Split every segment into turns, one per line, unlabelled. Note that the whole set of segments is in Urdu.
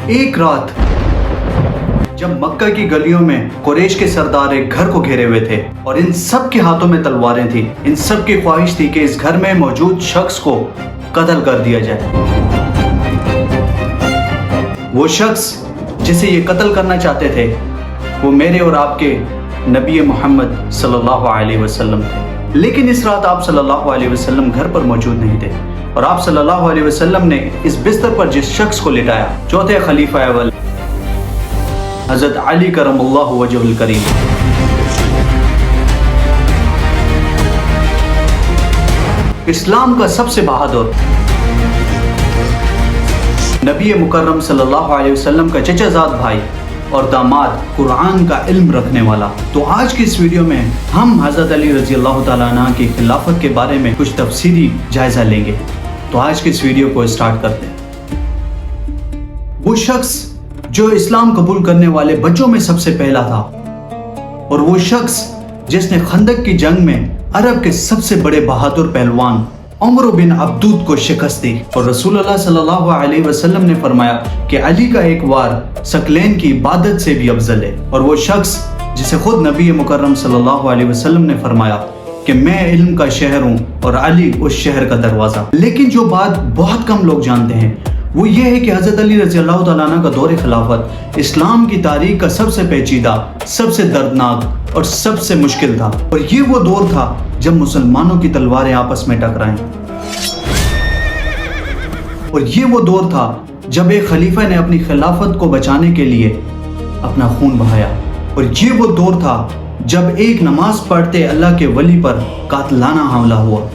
ایک رات جب مکہ کی گلیوں میں قریش کے سردار ایک گھر کو گھیرے ہوئے تھے اور ان سب کے ہاتھوں میں تلواریں تھیں، ان سب کی خواہش تھی کہ اس گھر میں موجود شخص کو قتل کر دیا جائے۔ وہ شخص جسے یہ قتل کرنا چاہتے تھے وہ میرے اور آپ کے نبی محمد صلی اللہ علیہ وسلم تھے۔ لیکن اس رات آپ صلی اللہ علیہ وسلم گھر پر موجود نہیں تھے، اور آپ صلی اللہ علیہ وسلم نے اس بستر پر جس شخص کو لٹایا، چوتھے خلیفہ اول حضرت علی کرم اللہ وجہ الکریم، اسلام کا سب سے بہادر نبی مکرم صلی اللہ علیہ وسلم کا چچا زاد بھائی اور داماد، قرآن کا علم رکھنے والا۔ تو آج کی اس ویڈیو میں ہم حضرت علی رضی اللہ تعالیٰ عنہ کی خلافت کے بارے میں کچھ تفصیلی جائزہ لیں گے۔ تو آج کی اس ویڈیو کو اسٹارٹ کرتے ہیں۔ وہ شخص جو اسلام قبول کرنے والے بچوں میں سب سے پہلا تھا، اور وہ شخص جس نے خندق کی جنگ میں عرب کے سب سے بڑے بہادر پہلوان عمر بن عبدود کو شکست دی، اور رسول اللہ صلی اللہ علیہ وسلم نے فرمایا کہ علی کا ایک وار ثقلین کی عبادت سے بھی افضل ہے، اور وہ شخص جسے خود نبی مکرم صلی اللہ علیہ وسلم نے فرمایا کہ میں علم کا شہر ہوں اور علی اس شہر کا دروازہ۔ لیکن جو بات بہت کم لوگ جانتے ہیں وہ یہ ہے کہ حضرت علی رضی اللہ تعالیٰ عنہ کا دور خلافت اسلام کی تاریخ کا سب سے پیچیدہ، سب سے دردناک اور سب سے مشکل تھا، اور یہ وہ دور تھا جب مسلمانوں کی تلواریں آپس میں ٹکرائیں، اور یہ وہ دور تھا جب ایک خلیفہ نے اپنی خلافت کو بچانے کے لیے اپنا خون بہایا، اور یہ وہ دور تھا جب ایک نماز پڑھتے اللہ کے ولی پر قاتلانہ حملہ ہوا۔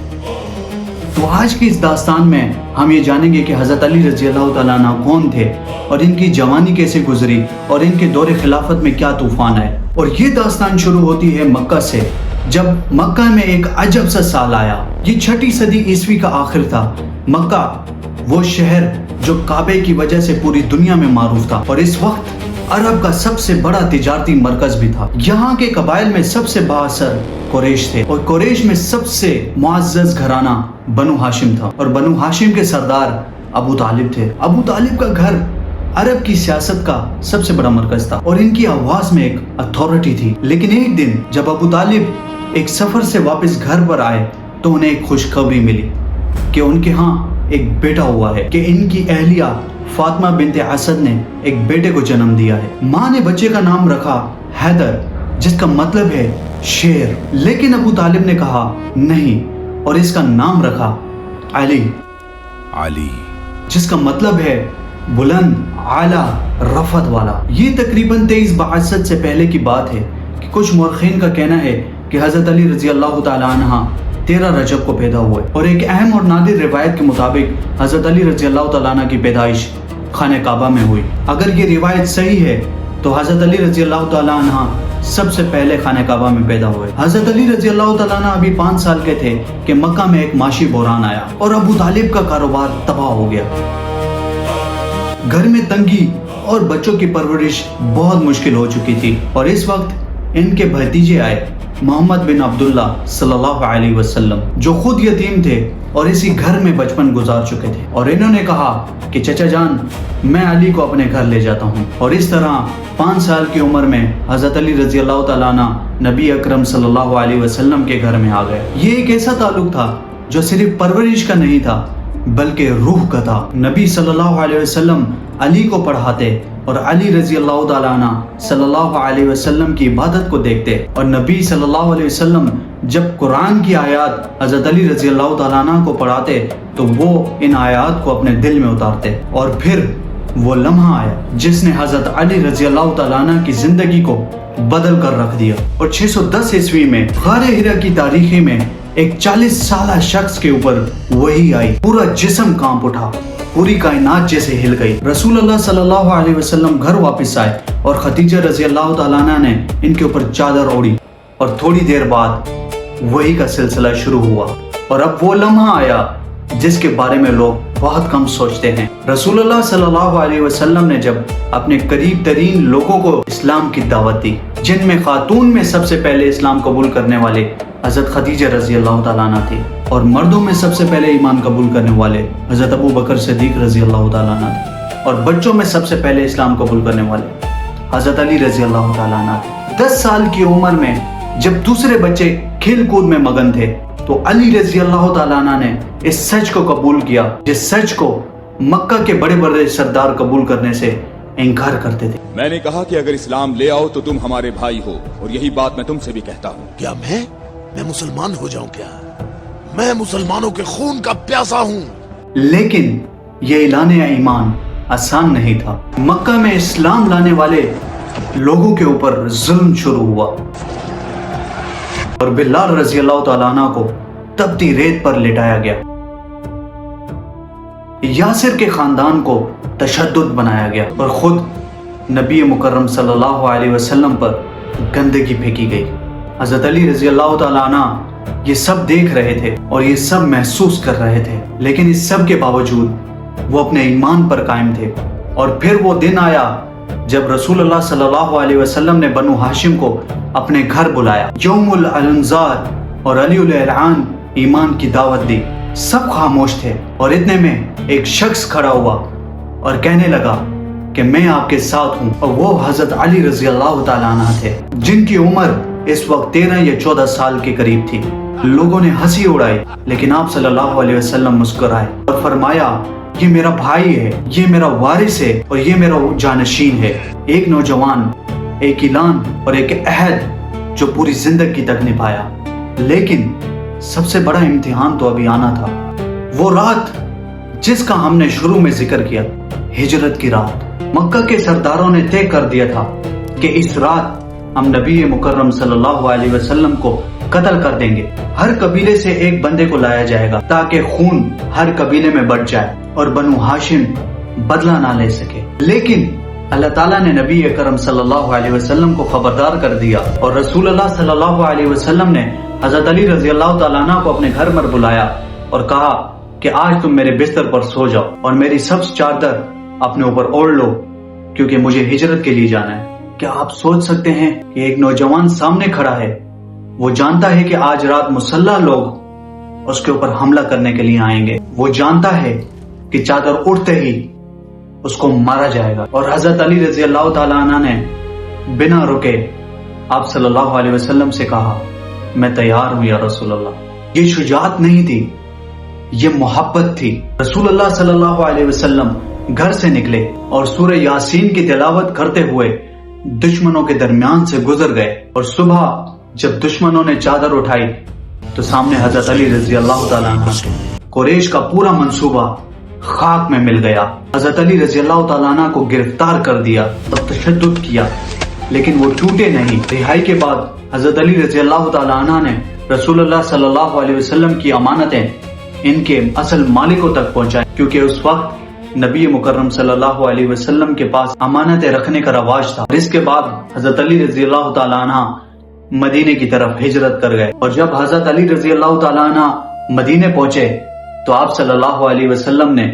تو آج کی اس داستان میں ہم یہ جانیں گے کہ حضرت علی رضی اللہ تعالیٰ عنہ کون تھے، اور ان کی جوانی کیسے گزری، اور ان کے دور خلافت میں کیا طوفان آئے۔ اور یہ داستان شروع ہوتی ہے مکہ سے، جب مکہ میں ایک عجب سا سال آیا۔ یہ 6 صدی عیسوی کا آخر تھا۔ مکہ وہ شہر جو کعبے کی وجہ سے پوری دنیا میں معروف تھا، اور اس وقت عرب کا سب سے بڑا تجارتی مرکز بھی تھا۔ یہاں کے قبائل میں سب سے بااثر قریش تھے، اور قریش میں سب سے معزز گھرانہ بنو ہاشم تھا، اور بنو ہاشم کے سردار ابو طالب تھے۔ ابو طالب کا گھر عرب کی سیاست کا سب سے بڑا مرکز تھا، اور ان کی آواز میں ایک اتھارٹی تھی۔ لیکن ایک دن جب ابو طالب ایک سفر سے واپس گھر پر آئے تو انہیں ایک خوشخبری ملی کہ ان کے ہاں ایک بیٹا ہوا ہے، کہ ان کی اہلیہ فاطمہ بنت اسد نے ایک بیٹے کو جنم دیا ہے۔ ماں نے بچے کا نام رکھا حیدر، جس کا مطلب ہے شیر، لیکن ابو طالب نے کہا نہیں، اور اس کا نام رکھا علی، جس کا مطلب ہے بلند، اعلیٰ، رفعت والا۔ یہ تقریباً 23 بعثت سے پہلے کی بات ہے، کہ کچھ مورخین کا کہنا ہے کہ حضرت علی رضی اللہ تعالیٰ عنہ 13 رجب کو پیدا ہوئے، اور ایک اہم اور نادر روایت کے مطابق حضرت علی رضی اللہ تعالیٰ عنہ کی پیدائش خانہ کعبہ میں ہوئی۔ اگر یہ روایت صحیح ہے تو حضرت علی رضی اللہ تعالیٰ عنہ سب سے پہلے خانہ کعبہ میں پیدا ہوئے۔ حضرت علی رضی اللہ تعالیٰ عنہ ابھی 5 سال کے تھے کہ مکہ میں ایک معاشی بحران آیا، اور ابو طالب کا کاروبار تباہ ہو گیا۔ گھر میں تنگی اور بچوں کی پرورش بہت مشکل ہو چکی تھی، اور اس وقت ان کے بھتیجے آئے، محمد بن عبداللہ صلی اللہ علیہ وسلم، جو خود یتیم تھے اور اسی گھر میں بچپن گزار چکے تھے، اور انہوں نے کہا کہ چچا جان، میں علی کو اپنے گھر لے جاتا ہوں۔ اور اس طرح 5 سال کی عمر میں حضرت علی رضی اللہ تعالیٰ عنہ نبی اکرم صلی اللہ علیہ وسلم کے گھر میں آ گئے۔ یہ ایک ایسا تعلق تھا جو صرف پرورش کا نہیں تھا بلکہ روح کا تھا۔ نبی صلی اللہ علیہ وسلم علی کو پڑھاتے، اور علی رضی اللہ تعالیٰ عنہ صلی اللہ علیہ وسلم کی عبادت کو دیکھتے، اور نبی صلی اللہ علیہ وسلم جب قرآن کی آیات حضرت علی رضی اللہ تعالیٰ عنہ کو پڑھاتے تو وہ ان آیات کو اپنے دل میں اتارتے، اور پھر وہ لمحہ آیا جس نے حضرت علی رضی اللہ تعالیٰ عنہ کی زندگی کو بدل کر رکھ دیا۔ اور 610 عیسوی میں غار ہرا کی تاریخی میں ایک 40 سالہ شخص کے اوپر وحی آئی، پورا جسم کانپ اٹھا، پوری کائنات جیسے ہل گئی۔ رسول اللہ صلی اللہ علیہ وسلم گھر واپس آئے، اور خدیجہ رضی اللہ تعالیٰ عنہ نے ان کے اوپر چادر اوڑھی، اور تھوڑی دیر بعد وحی کا سلسلہ شروع ہوا۔ اور اب وہ لمحہ آیا جس کے بارے میں لوگ بہت کم سوچتے ہیں۔ رسول اللہ صلی اللہ علیہ وسلم نے جب اپنے قریب ترین لوگوں کو اسلام کی دعوت دی، جن میں خاتون میں سب سے پہلے اسلام قبول کرنے والے حضرت خدیجہ رضی اللہ تعالیٰ عنہ تھی، اور مردوں میں سب سے پہلے ایمان قبول کرنے والے حضرت ابو بکر صدیق رضی اللہ تعالیٰ عنہ تھے۔ اور بچوں میں سب سے پہلے اسلام قبول کرنے والے حضرت علی رضی اللہ تعالیٰ عنہ تھے۔ 10 سال کی عمر میں جب دوسرے بچے کھیل کود میں مگن تھے تو علی رضی اللہ تعالیٰ عنہ نے اس سچ کو قبول کیا جس سچ کو مکہ کے بڑے بڑے سردار قبول کرنے سے انکار کرتے تھے۔
میں نے کہا کہ اگر اسلام لے آؤ تو تم ہمارے بھائی ہو، اور یہی بات میں تم سے بھی کہتا ہوں۔
کیا میں مسلمان ہو جاؤں؟ کیا میں مسلمانوں کے خون کا پیاسا ہوں؟ لیکن
یہ اعلان ایمان آسان نہیں تھا۔ مکہ میں اسلام لانے والے لوگوں کے اوپر ظلم شروع ہوا اور بلال رضی اللہ تعالیٰ عنہ کو تپتی ریت پر لٹایا گیا۔ یاسر کے خاندان کو تشدد بنایا گیا اور خود نبی مکرم صلی اللہ علیہ وسلم پر گندگی پھینکی گئی۔ حضرت علی رضی اللہ تعالیٰ عنہ یہ سب دیکھ رہے تھے اور یہ سب محسوس کر رہے تھے، لیکن اس سب کے باوجود وہ اپنے ایمان پر قائم تھے۔ اور پھر وہ دن آیا جب رسول اللہ صلی اللہ علیہ وسلم نے بنو ہاشم کو اپنے گھر بلایا، یوم الانذار، اور علی الاعلان ایمان کی دعوت دی۔ سب خاموش تھے اور اتنے میں ایک شخص کھڑا ہوا اور کہنے لگا کہ میں آپ کے ساتھ ہوں، اور وہ حضرت علی رضی اللہ تعالیٰ عنہ تھے جن کی عمر اس وقت 13 یا 14 سال کے قریب تھی۔ لوگوں نے ہنسی اڑائی، لیکن آپ صلی اللہ علیہ وسلم مسکرائے اور فرمایا یہ میرا بھائی ہے، یہ میرا وارث ہے اور یہ میرا جانشین ہے۔ ایک نوجوان، ایک اعلان اور ایک عہد جو پوری زندگی تک نبھایا۔ لیکن سب سے بڑا امتحان تو ابھی آنا تھا، وہ رات جس کا ہم نے شروع میں ذکر کیا، ہجرت کی رات۔ مکہ کے سرداروں نے طے کر دیا تھا کہ اس رات ہم نبی مکرم صلی اللہ علیہ وسلم کو قتل کر دیں گے۔ ہر قبیلے سے ایک بندے کو لایا جائے گا تاکہ خون ہر قبیلے میں بڑھ جائے اور بنو ہاشم بدلہ نہ لے سکے۔ لیکن اللہ تعالیٰ نے نبی اکرم صلی اللہ علیہ وسلم کو خبردار کر دیا، اور رسول اللہ صلی اللہ علیہ وسلم نے حضرت علی رضی اللہ تعالیٰ عنہ کو اپنے گھر پر بلایا اور کہا کہ آج تم میرے بستر پر سو جاؤ اور میری سبز چادر اپنے اوپر اوڑھ لو، کیونکہ مجھے ہجرت کے لیے جانا ہے۔ کیا آپ سوچ سکتے ہیں کہ ایک نوجوان سامنے کھڑا ہے، وہ جانتا ہے کہ آج رات مسلح لوگ اس کے اوپر حملہ کرنے کے لیے آئیں گے، وہ جانتا ہے کہ چادر اٹھتے ہی اس کو مارا جائے گا، اور حضرت علی رضی اللہ تعالیٰ عنہ نے بنا رکے آپ صلی اللہ علیہ وسلم سے کہا میں تیار ہوں یا رسول اللہ۔ یہ شجاعت نہیں تھی، یہ محبت تھی۔ رسول اللہ صلی اللہ علیہ وسلم گھر سے نکلے اور سورہ یاسین کی تلاوت کرتے ہوئے دشمنوں کے درمیان سے گزر گئے، اور صبح جب دشمنوں نے چادر اٹھائی تو سامنے حضرت علی رضی اللہ تعالیٰ عنہ، قریش کا پورا منصوبہ خاک میں مل گیا۔ حضرت علی رضی اللہ تعالیٰ عنہ کو گرفتار کر دیا اور تشدد کیا، لیکن وہ ٹوٹے نہیں۔ رہائی کے بعد حضرت علی رضی اللہ تعالیٰ عنہ نے رسول اللہ صلی اللہ علیہ وسلم کی امانتیں ان کے اصل مالکوں تک پہنچائیں، کیونکہ اس وقت نبی مکرم صلی اللہ علیہ وسلم کے پاس امانتیں رکھنے کا رواج تھا۔ اور اس کے بعد حضرت علی رضی اللہ تعالیٰ عنہ مدینے کی طرف ہجرت کر گئے، اور جب حضرت علی رضی اللہ تعالیٰ عنہ مدینے پہنچے تو آپ صلی اللہ علیہ وسلم نے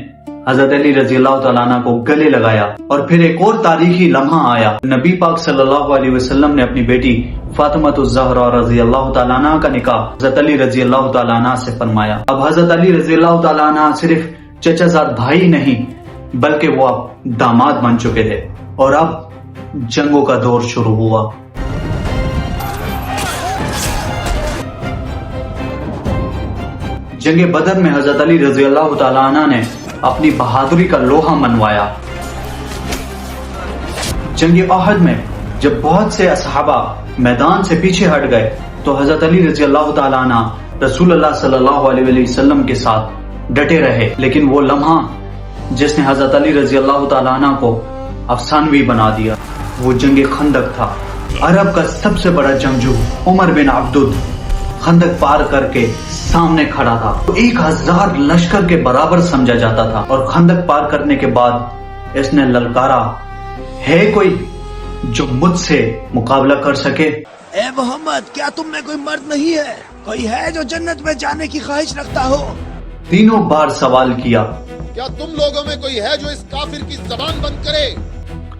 حضرت علی رضی اللہ تعالیٰ عنہ کو گلے لگایا۔ اور پھر ایک اور تاریخی لمحہ آیا، نبی پاک صلی اللہ علیہ وسلم نے اپنی بیٹی فاطمہ الزہرا رضی اللہ تعالیٰ عنہ کا نکاح حضرت علی رضی اللہ تعالیٰ عنہ سے فرمایا۔ اب حضرت علی رضی اللہ تعالیٰ عنہ صرف چچا زاد بھائی نہیں بلکہ وہ اب داماد بن چکے تھے، اور اب جنگوں کا دور شروع ہوا۔ جنگ بدر میں حضرت علی رضی اللہ تعالیٰ عنہ نے اپنی بہادری کا لوہا منوایا۔ جنگ احد میں جب بہت سے صحابہ میدان سے پیچھے ہٹ گئے تو حضرت علی رضی اللہ تعالیٰ عنہ رسول اللہ صلی اللہ علیہ وسلم کے ساتھ ڈٹے رہے۔ لیکن وہ لمحہ جس نے حضرت علی رضی اللہ تعالیٰ عنہ کو افسانوی بنا دیا، وہ جنگ خندق تھا۔ عرب کا سب سے بڑا جنگجو عمر بن عبدود خندق پار کر کے سامنے کھڑا تھا، 1000 لشکر کے برابر سمجھا جاتا تھا، اور خندق پار کرنے کے بعد اس نے للکارا ہے کوئی جو مجھ سے مقابلہ کر سکے؟
اے محمد، کیا تم میں کوئی مرد نہیں ہے؟ کوئی ہے جو جنت میں جانے کی خواہش رکھتا ہو؟
تینوں بار سوال کیا،
کیا تم لوگوں میں کوئی ہے جو اس کافر کی زبان بند کرے؟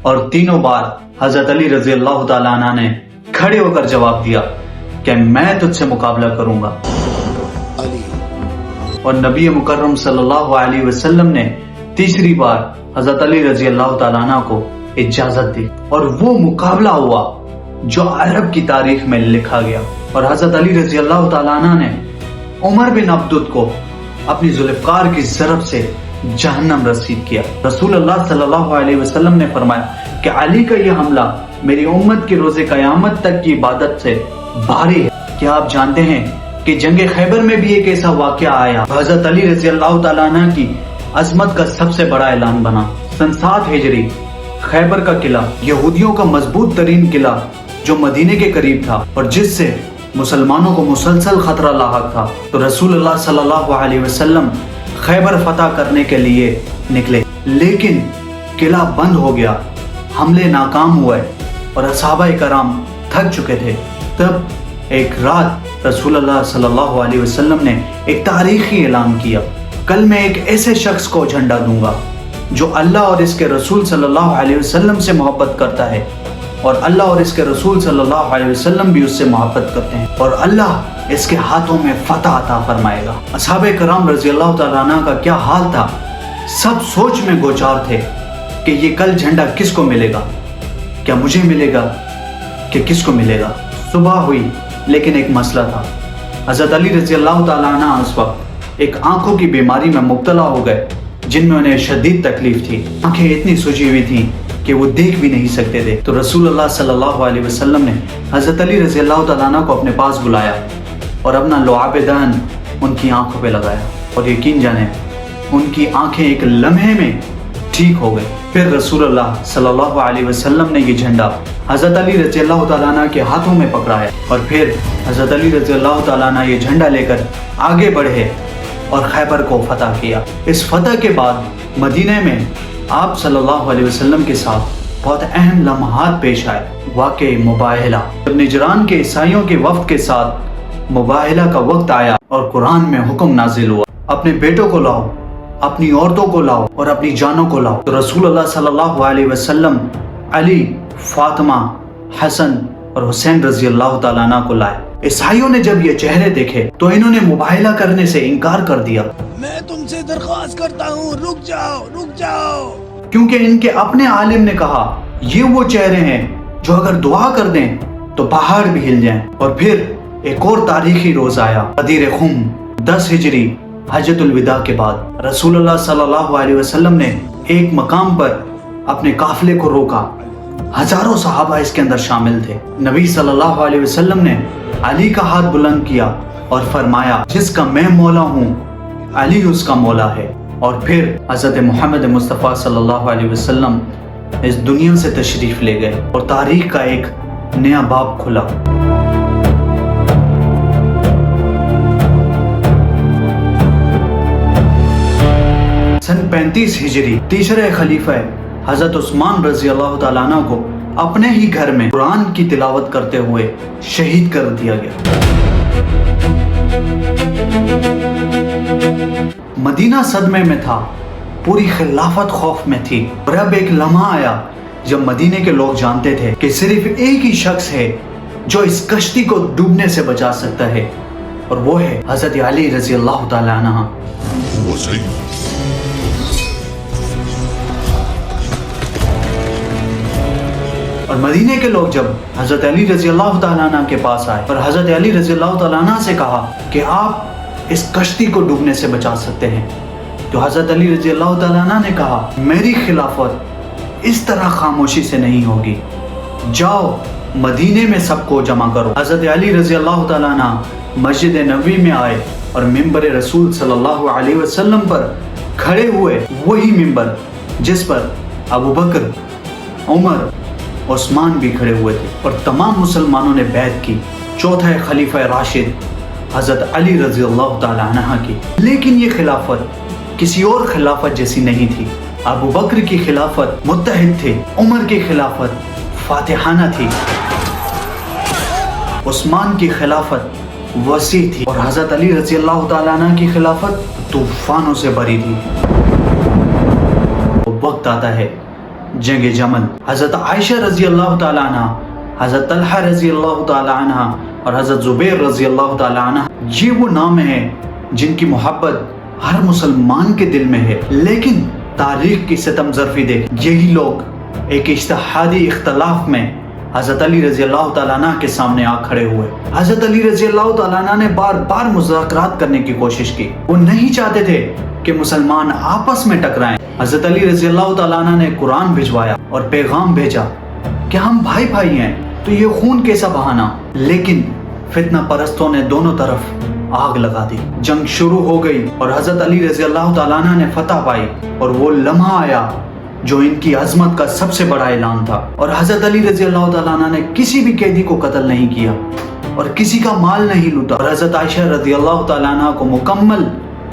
اور تینوں بار حضرت علی رضی اللہ تعالیٰ عنہ نے کھڑے ہو کر جواب دیا کہ میں تجھ سے مقابلہ کروں گا۔
علی،
اور نبی مکرم صلی اللہ علیہ وسلم نے تیسری بار حضرت علی رضی اللہ تعالیٰ عنہ کو اجازت دی اور وہ مقابلہ ہوا جو عرب کی تاریخ میں لکھا گیا، اور حضرت علی رضی اللہ تعالیٰ عنہ نے عمر بن عبدود کو اپنی ذوالفقار کی ضرب سے جہنم رسید کیا۔ رسول اللہ صلی اللہ علیہ وسلم نے فرمایا کہ علی کا یہ حملہ میری امت کی روز قیامت تک کی عبادت سے بھاری ہے۔ کیا آپ جانتے ہیں کہ جنگ خیبر میں بھی ایک ایسا واقعہ آیا، حضرت علی رضی اللہ تعالیٰ عنہ کی عظمت کا سب سے بڑا اعلان بنا۔ سن 7 ہجری خیبر کا قلعہ یہودیوں کا مضبوط ترین قلعہ جو مدینے کے قریب تھا اور جس سے مسلمانوں کو مسلسل خطرہ لاحق تھا، تو رسول اللہ صلی اللہ علیہ وسلم خیبر فتح کرنے کے لیے نکلے، لیکن قلعہ بند ہو گیا، حملے ناکام ہوئے اور صحابہ کرام تھک چکے تھے۔ تب ایک رات رسول اللہ صلی اللہ علیہ وسلم نے ایک تاریخی اعلان کیا، کل میں ایک ایسے شخص کو جھنڈا دوں گا جو اللہ اور اس کے رسول صلی اللہ علیہ وسلم سے محبت کرتا ہے، اور اللہ اور اس کے رسول صلی اللہ علیہ وسلم بھی اس سے محبت کرتے ہیں، اور اللہ اس کے ہاتھوں میں فتح عطا فرمائے گا۔ اصحابہ کرام رضی اللہ تعالیٰ عنہ کا کیا حال تھا، سب سوچ میں گوچار تھے کہ یہ کل جھنڈا کس کو ملے گا، کیا مجھے ملے گا کہ کس کو ملے گا۔ صبح ہوئی لیکن ایک مسئلہ تھا، حضرت علی رضی اللہ تعالیٰ عنہ اس وقت ایک آنکھوں کی بیماری میں مبتلا ہو گئے جن میں انہیں شدید تکلیف تھی، آنکھیں اتنی سجی ہوئی تھیں کہ وہ دیکھ بھی نہیں سکتے تھے۔ تو رسول اللہ صلی اللہ علیہ وسلم نے حضرت علی رضی اللہ تعالیٰ عنہ کو اپنے پاس بلایا اور اپنا لعاب دہن ان کی آنکھوں پہ لگایا، اور یقین جانیں ان کی آنکھیں ایک لمحے میں ٹھیک ہو گئی۔ پھر رسول اللہ صلی اللہ علیہ وسلم نے یہ جھنڈا حضرت علی رضی اللہ تعالیٰ عنہ کے ہاتھوں میں پکڑایا، اور پھر حضرت علی رضی اللہ تعالیٰ عنہ یہ جھنڈا لے کر آگے بڑھے اور خیبر کو فتح کیا۔ اس فتح کے بعد مدینہ میں آپ صلی اللہ علیہ وسلم کے ساتھ بہت اہم لمحات پیش آئے۔ واقعی مباہلہ، جب نجران کے عیسائیوں کے وفد کے ساتھ مباہلہ کا وقت آیا اور قرآن میں حکم نازل ہوا، اپنے بیٹوں کو لاؤ، اپنی عورتوں کو لاؤ اور اپنی جانوں کو لاؤ۔ تو رسول اللہ صلی اللہ علیہ وسلم علی، فاطمہ، حسن اور حسین رضی اللہ تعالیٰ عنہ کو لائے۔ عیسائیوں نے جب یہ چہرے دیکھے تو انہوں نے مباہلہ کرنے سے انکار کر دیا۔
میں تم سے درخواست کرتا ہوں، رک جاؤ رک جاؤ،
کیونکہ ان کے اپنے عالم نے کہا یہ وہ چہرے ہیں جو اگر دعا کر دیں تو پہاڑ بھی ہل جائیں۔ اور پھر ایک اور تاریخی روز آیا، غدیر خم، 10 ہجری حجۃ الوداع کے بعد رسول اللہ صلی اللہ علیہ وسلم نے ایک مقام پر اپنے قافلے کو روکا، ہزاروں صحابہ اس کے اندر شامل تھے۔ نبی صلی اللہ علیہ وسلم نے علی کا ہاتھ بلند کیا اور فرمایا جس کا میں مولا ہوں علی اس کا مولا ہے۔ اور پھر حضرت محمد مصطفیٰ صلی اللہ علیہ وسلم اس دنیا سے تشریف لے گئے اور تاریخ کا ایک نیا باب کھلا۔ سن 35 ہجری تیسرے خلیفہ حضرت عثمان رضی اللہ تعالیٰ عنہ کو اپنے ہی گھر میں قرآن کی تلاوت کرتے ہوئے شہید کر دیا گیا۔ مدینہ صدمے میں تھا، پوری خلافت خوف میں تھی، اور اب ایک لمحہ آیا جب مدینے کے لوگ جانتے تھے کہ صرف ایک ہی شخص ہے جو اس کشتی کو ڈوبنے سے بچا سکتا ہے، اور وہ ہے حضرت علی رضی اللہ تعالی عنہ۔ اور مدینے کے لوگ جب حضرت علی رضی اللہ تعالیٰ عنہ کے پاس آئے اور حضرت علی رضی اللہ تعالیٰ عنہ سے کہا کہ آپ اس کشتی کو ڈوبنے سے بچا سکتے ہیں، تو حضرت علی رضی اللہ تعالیٰ عنہ نے کہا میری خلافت اس طرح خاموشی سے نہیں ہوگی، جاؤ مدینے میں سب کو جمع کرو۔ حضرت علی رضی اللہ تعالیٰ عنہ مسجد نبوی میں آئے اور ممبر رسول صلی اللہ علیہ وسلم پر کھڑے ہوئے، وہی ممبر جس پر ابو بکر، عمر، عثمان بھی کھڑے ہوئے تھے، اور تمام مسلمانوں نے بیعت کی چوتھے خلیفہ راشد حضرت علی رضی اللہ تعالی عنہ کی۔ لیکن یہ خلافت کسی اور خلافت جیسی نہیں تھی۔ ابو بکر کی خلافت متحد تھی، عمر کی خلافت فاتحانہ تھی، عثمان کی خلافت وسیع تھی، اور حضرت علی رضی اللہ تعالی عنہ کی خلافت طوفانوں سے بھری تھی۔ وقت آتا ہے جنگ جمل، حضرت عائشہ رضی اللہ تعالی عنہ، حضرت طلحہ رضی اللہ تعالی عنہ اور حضرت زبیر رضی اللہ تعالی عنہ، یہ وہ نام ہیں جن کی محبت ہر مسلمان کے دل میں ہے، لیکن تاریخ کی ستم ظرفی دیکھ، یہی لوگ ایک اجتہادی اختلاف میں حضرت علی رضی اللہ تعالیٰ عنہ کے سامنے آ کھڑے ہوئے۔ حضرت علی رضی اللہ تعالیٰ عنہ نے بار بار مذاکرات کرنے کی کوشش کی، وہ نہیں چاہتے تھے کہ مسلمان آپس میں ٹکرائیں۔ حضرت علی رضی اللہ تعالیٰ عنہ نے قرآن بھجوایا اور پیغام بھیجا کہ ہم بھائی بھائی ہیں، تو یہ خون کیسا بہانا؟ لیکن فتنہ پرستوں نے دونوں طرف آگ لگا دی، جنگ شروع ہو گئی اور حضرت علی رضی اللہ تعالیٰ عنہ نے فتح پائی، اور وہ لمحہ آیا جو ان کی عظمت کا سب سے بڑا اعلان تھا۔ اور حضرت علی رضی اللہ تعالیٰ عنہ نے کسی بھی قیدی کو قتل نہیں کیا اور کسی کا مال نہیں لوٹا، اور حضرت عائشہ رضی اللہ تعالیٰ عنہ کو مکمل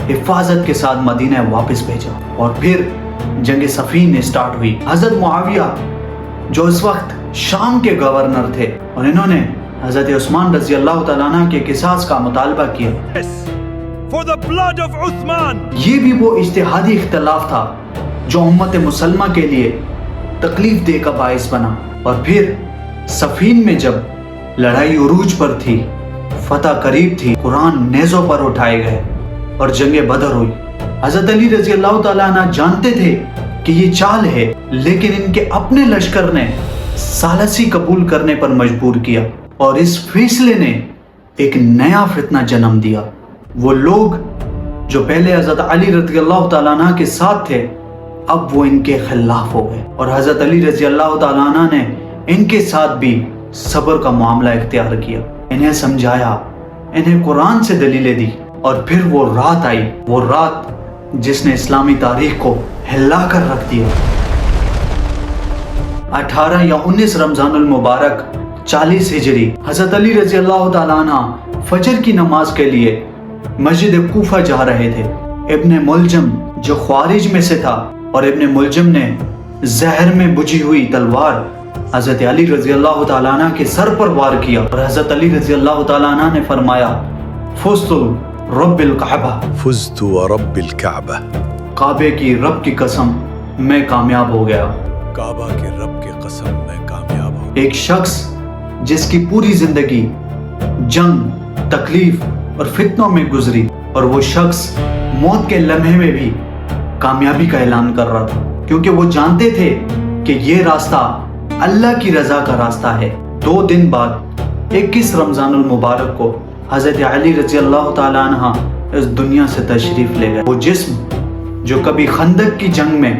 حفاظت کے ساتھ مدینہ واپس بھیجا۔ اور پھر جنگ صفین اسٹارٹ ہوئی۔ حضرت معاویہ جو اس وقت شام کے گورنر تھے، اور انہوں نے حضرت عثمان رضی اللہ تعالیٰ عنہ کے قصاص کا مطالبہ کیا۔
For the blood of Uthman.
یہ بھی وہ اجتہادی اختلاف تھا جو امت مسلمہ کے لیے تکلیف دہ کا باعث بنا۔ اور پھر صفین میں جب لڑائی عروج پر تھی، فتح قریب تھی، قرآن نیزوں پر اٹھائے گئے اور جنگ بدر ہوئی۔ حضرت علی رضی اللہ تعالیٰ عنہ جانتے تھے کہ یہ چال ہے، لیکن ان کے اپنے لشکر نے ثالثی قبول کرنے پر مجبور کیا، اور اس فیصلے نے ایک نیا فتنہ جنم دیا۔ وہ لوگ جو پہلے حضرت علی رضی اللہ تعالیٰ عنہ کے ساتھ تھے، اب وہ ان کے خلاف ہو گئے، اور حضرت علی رضی اللہ تعالیٰ عنہ نے ان کے ساتھ بھی صبر کا معاملہ اختیار کیا، انہیں سمجھایا، انہیں قرآن سے دلیلیں دی، اور پھر وہ رات آئی، وہ رات جس نے اسلامی تاریخ کو ہلا کر رکھ دیا۔ 18 یا 19 رمضان المبارک 40 ہجری، حضرت علی رضی اللہ تعالیٰ عنہ فجر کی نماز کے لیے مسجد کوفہ جا رہے تھے۔ ابن ملجم جو خوارج میں سے تھا، اور ابن ملجم نے زہر میں بجھی ہوئی تلوار حضرت علی رضی اللہ تعالیٰ عنہ کے سر پر وار کیا، اور حضرت علی رضی اللہ تعالیٰ عنہ نے فرمایا، فزت رب الکعبہ،
فزت ورب الكعبہ،
کعبے کی رب کی قسم میں کامیاب ہو گیا۔
کعبہ کے رب کی قسم میں کامیاب ہو گیا۔
ایک شخص جس کی پوری زندگی جنگ، تکلیف اور فتنوں میں گزری، اور وہ شخص موت کے لمحے میں بھی کامیابی کا اعلان کر رہا تھا، کیونکہ وہ جانتے تھے کہ یہ راستہ اللہ کی رضا کا راستہ ہے۔ 2 دن بعد 21 رمضان المبارک کو حضرت علی رضی اللہ تعالیٰ عنہ اس دنیا سے تشریف لے گئے۔ وہ جسم جو کبھی خندق کی جنگ میں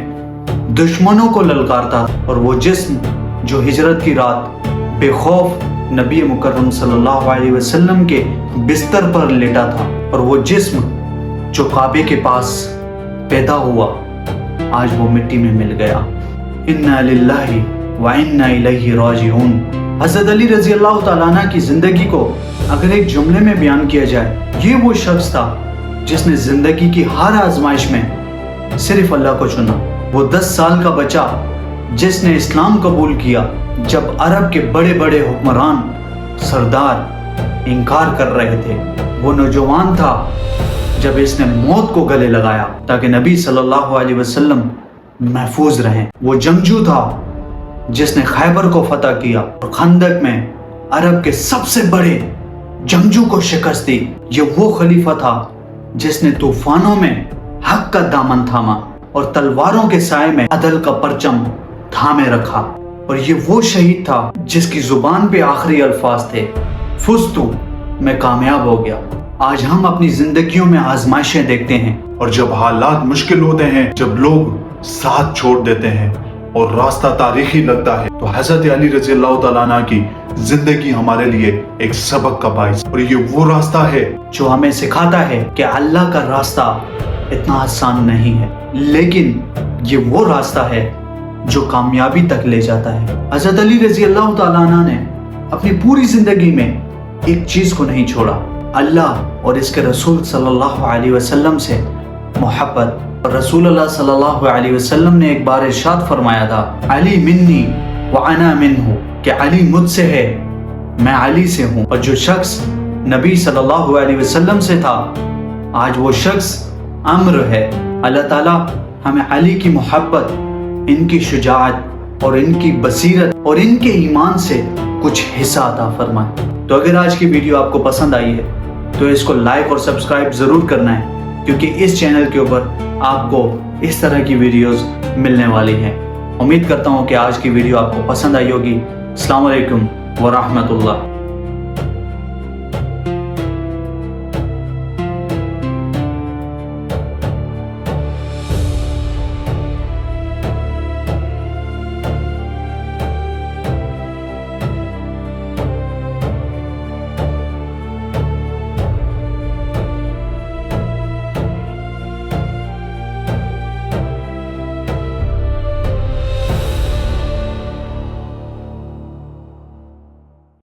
دشمنوں کو للکارتا، اور وہ جسم جو ہجرت کی رات بے خوف نبی مکرم صلی اللہ علیہ وسلم کے بستر پر لیٹا تھا، اور وہ جسم جو کعبے کے پاس پیدا ہوا، آج وہ مٹی میں مل گیا۔ انا للہ و انا الیہ راجعون۔ حضرت علی رضی اللہ تعالیٰ عنہ کی زندگی کو اگر ایک جملے میں بیان کیا جائے، یہ وہ شخص تھا جس نے زندگی کی ہر آزمائش میں صرف اللہ کو چنا۔ وہ 10 سال کا بچہ جس نے اسلام قبول کیا جب عرب کے بڑے بڑے حکمران، سردار انکار کر رہے تھے۔ وہ نوجوان تھا جب اس نے موت کو گلے لگایا تاکہ نبی صلی اللہ علیہ وسلم محفوظ رہیں۔ وہ جنگجو تھا جس نے خیبر کو فتح کیا اور خندق میں عرب کے سب سے بڑے جنگجو کو شکست دی۔ یہ وہ خلیفہ تھا جس نے طوفانوں میں حق کا دامن تھاما اور تلواروں کے سائے میں عدل کا پرچم تھامے رکھا، اور یہ وہ شہید تھا جس کی زبان پہ آخری الفاظ تھے، فزتو، میں کامیاب ہو گیا۔ آج ہم اپنی زندگیوں میں آزمائشیں دیکھتے ہیں،
اور جب حالات مشکل ہوتے ہیں، جب لوگ ساتھ چھوڑ دیتے ہیں اور راستہ تاریخی لگتا ہے، تو حضرت علی رضی اللہ تعالیٰ عنہ کی زندگی ہمارے لیے ایک سبق کا باعث، اور یہ وہ راستہ ہے
جو ہمیں سکھاتا ہے کہ اللہ کا راستہ اتنا آسان نہیں ہے، لیکن یہ وہ راستہ ہے جو کامیابی تک لے جاتا ہے۔ حضرت علی رضی اللہ تعالیٰ عنہ نے اپنی پوری زندگی میں ایک چیز کو نہیں چھوڑا، اللہ اور اس کے رسول صلی اللہ علیہ وسلم سے محبت۔ اور رسول اللہ صلی اللہ علیہ وسلم نے ایک بار ارشاد فرمایا تھا، علی منی وانا منہ، کہ علی مجھ سے ہے، میں علی سے ہوں۔ اور جو شخص نبی صلی اللہ علیہ وسلم سے تھا، آج وہ شخص امر ہے۔ اللہ تعالیٰ ہمیں علی کی محبت، ان کی شجاعت اور ان کی بصیرت اور ان کے ایمان سے کچھ حصہ عطا فرمائے۔ تو اگر آج کی ویڈیو آپ کو پسند آئی ہے تو اس کو لائک اور سبسکرائب ضرور کرنا ہے، کیونکہ اس چینل کے اوپر آپ کو اس طرح کی ویڈیوز ملنے والی ہیں۔ امید کرتا ہوں کہ آج کی ویڈیو آپ کو پسند آئی ہوگی۔ السلام علیکم ورحمۃ اللہ۔